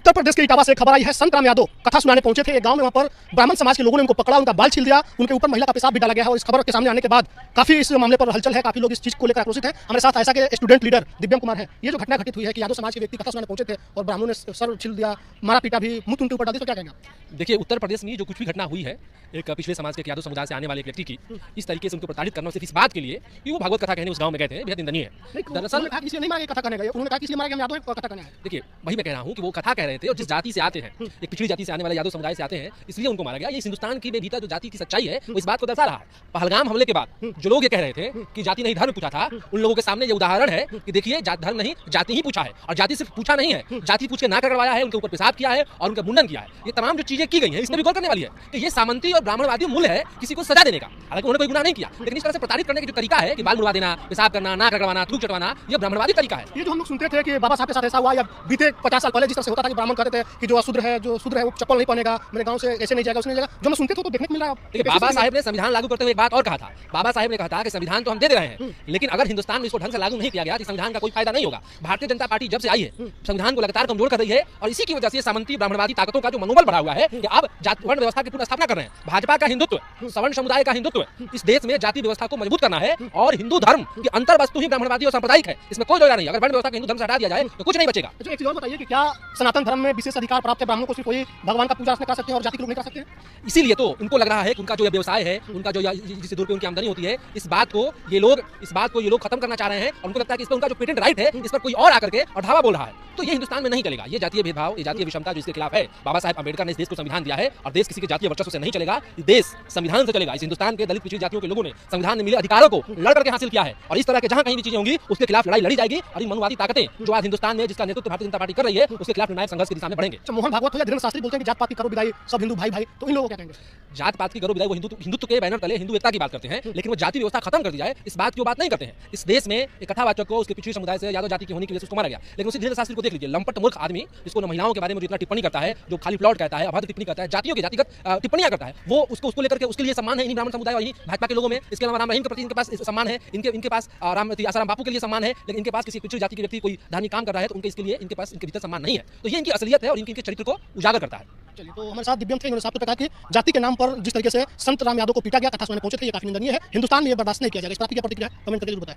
उत्तर प्रदेश के इटावा से खबर आई है। संत राम यादव कथा सुनाने पहुंचे थे एक गांव में। वहां पर ब्राह्मण समाज के लोगों ने उनको पकड़ा, उनका बाल छील दिया, उनके ऊपर महिला का पेशाब भी डाला गया है। और इस खबर के सामने आने के बाद काफी इस मामले पर हलचल है, काफी लोग इस चीज को लेकर आक्रोशित है। हमारे साथ ऐसा के स्टूडेंट लीडर दिव्यम कुमार है। ये जो घटना घटित हुई है कि यादव समाज के व्यक्ति कथा सुनाने पहुंचे थे और ब्राह्मणों ने सर छील दिया, मारा पीटा भी, मुंह उनके ऊपर डाल दिया, तो क्या कहेंगे? देखिए, उत्तर प्रदेश में जो कुछ भी घटना हुई है, एक पिछले समाज के यादव समुदाय से आने वाले एक व्यक्ति की इस तरीके से उनको प्रताड़ित करना सिर्फ इस बात के लिए कि वो भागवत कथा कहने उस गांव में गए थे, बेहद निंदनीय है। दरअसल नहीं मारे कथा करने गए, उन्होंने कहा कि इसलिए मारा कि हम यादव कथा करने आए। देखिए, वही मैं कह रहा हूँ कि वो कथा कह रहे थे और जिस जाति से आते हैं, एक पिछड़ी जाति से आने वाले यादव समुदाय से आते हैं, इसलिए उनको मारा गया। ये हिंदुस्तान की भीतर जो जाति की सच्चाई है वो इस बात को दर्शा रहा है। पहलगाम हमले के बाद जो लोग ये कह रहे थे कि जाति नहीं धर्म पूछा था, उन लोगों के सामने ये उदाहरण है कि देखिए, धर्म नहीं जाति ही पूछा है। और जाति सिर्फ पूछा नहीं है, जाति पूछ के ना करवाया है, उनके ऊपर पेशाब किया है और उनका मुंडन किया है। ये तमाम जो चीजें की गई हैं, इसमें भी गौर करने वाली है कि ये सामंती और ब्राह्मणवादी मूल्य है किसी को सजा देने का। हालांकि उन्होंने कोई गुनाह नहीं किया, लेकिन इस तरह से प्रताड़ित करने का जो तरीका है कि बाल मुड़वा देना, पेशाब करना, नाक रगड़वाना, थूक चटवाना, ये ब्राह्मणवादी तरीका है। ये जो हम लोग सुनते थे कि बाबा साहब के साथ ऐसा हुआ, या बीते 50 साल पहले जिस तरह से होता था कि ब्राह्मण कहते थे कि जो अशुद्र है वो चप्पल नहीं पहनेगा, मेरे गांव से ऐसे नहीं जाएगा, उसने जाएगा, जो हम सुनते थे तो देखने को मिल रहा है। बाबा साहब ने संविधान लागू करते हुए एक बात और कहा था। बाबा साहब ने कहा था कि संविधान तो हम दे रहे हैं, लेकिन अगर हिंदुस्तान में इसको ढंग से लागू नहीं किया गया तो संविधान का कोई फायदा नहीं होगा। भारतीय जनता पार्टी जब से आई है, संविधान को लगातार कमजोर कर रही है और इसी की वजह से सामंती ब्राह्मणवादी ताकतों का जो मनोबल बढ़ा हुआ है कि अब जाति वर्ण व्यवस्था की पुनः स्थापना कर रहे हैं। भाजपा का हिंदुत्व, सवर्ण समुदाय का हिंदुत्व, इस देश में जाति व्यवस्था को मजबूत करना है और हिंदू धर्म की अंतर वस्तु ही ब्राह्मणवादी और सांप्रदायिक है, इसमें कोई दोहरा नहीं। अगर वर्ण व्यवस्था को हिंदू धर्म से हटा दिया जाए तो कुछ नहीं बचेगा। एक चीज और बताइए कि क्या सनातन धर्म में विशेष अधिकार प्राप्त है? ब्राह्मणों को सिर्फ कोई भगवान का पूजा अर्चना कर सकते हैं और जाति के लोग नहीं कर सकते? इसीलिए तो उनको लग रहा है कि उनका जो व्यवसाय है, उनका जो जिससे दूर पे उनकी आमदनी होती है, इस बात को ये लोग खत्म करना चाह रहे हैं। और उनको लगता है कि इस पर उनका जो पेटेंट राइट है, इस पर कोई और आकर के और ढावा बोल रहा है। तो ये हिंदुस्तान में नहीं चलेगा। ये जातीय भेदभाव, ये जातीय विषमता जो इसके खिलाफ है। बाबा साहब अम्बेडकर ने इस देश को संविधान दिया है और देश किसी के जातीय वर्चस्व से नहीं चलेगा। देश संविधान से चलेगा। इस हिंदुस्तान के दलित पिछड़ी जातियों के लोगों ने संविधान में मिले अधिकारों को लड़ करके हासिल किया है और इस तरह के जहां कहीं भी चीजें होंगी उसके खिलाफ लड़ाई लड़ी जाएगी। और इन मनवादी ताकतें जो आज हिंदुस्तान में जिसका नेतृत्व भारतीय जनता पार्टी कर रही है, उसके खिलाफ निर्णायक संघर्ष की दिशा में बढ़ेंगे। मोहन भागवत हो या धीरेन्द्र शास्त्री बोलते हैं कि जात पात की करो विदाई, सब हिंदू भाई भाई, तो इन लोगों को क्या कहेंगे? जात पात की करो विदाई, वो हिंदुत्व के बैनर तले हिंदू एकता की बात करते हैं, लेकिन वो जाति व्यवस्था खत्म कर दी जाए इस बात की वो बात नहीं करते हैं। इस देश में एक कथावाचक को उसके पिछड़ी समुदाय से यादव जाति की होने की वजह से उसको मारा गया, लेकिन उसी धीरेन्द्र शास्त्री को देख लीजिए, लंपट मूर्ख आदमी जिसको महिलाओं के बारे में जितना टिप्पणी करता है, जो खाली प्लॉट कहता है, अभद्र टिप्पणी करता है, जातियों की जातिगत टिप्पणियां करता है, वो उसको लेकर के उसके लिए सम्मान है इन्हीं ब्राह्मण समुदाय और इन्हीं भाजपा के लोगों में। इसके अलावा राम रहीम के प्रति इनके पास सम्मान है, इनके पास आसाराम बापू के लिए सम्मान है, लेकिन इनके पास किसी पिछड़ी जाति के व्यक्ति कोई धार्मिक काम कर रहा है तो उनके इसके लिए इनके पास इनके भीतर सम्मान नहीं है। तो ये इनकी असलियत है और इनके चरित्र को उजागर करता है। चलिए, तो हमारे साथ दिव्यम थे। इन्होंने साफ तौर पर कहा कि जाति के नाम पर जिस तरीके से संत राम यादव को पीटा गया, कथा सुनाने पहुंचे थे, ये काफी निंदनीय है। हिंदुस्तान में ये बर्दाश्त नहीं किया जाएगा। इस पर आपकी क्या प्रतिक्रिया है? कमेंट करके जरूर बताएं।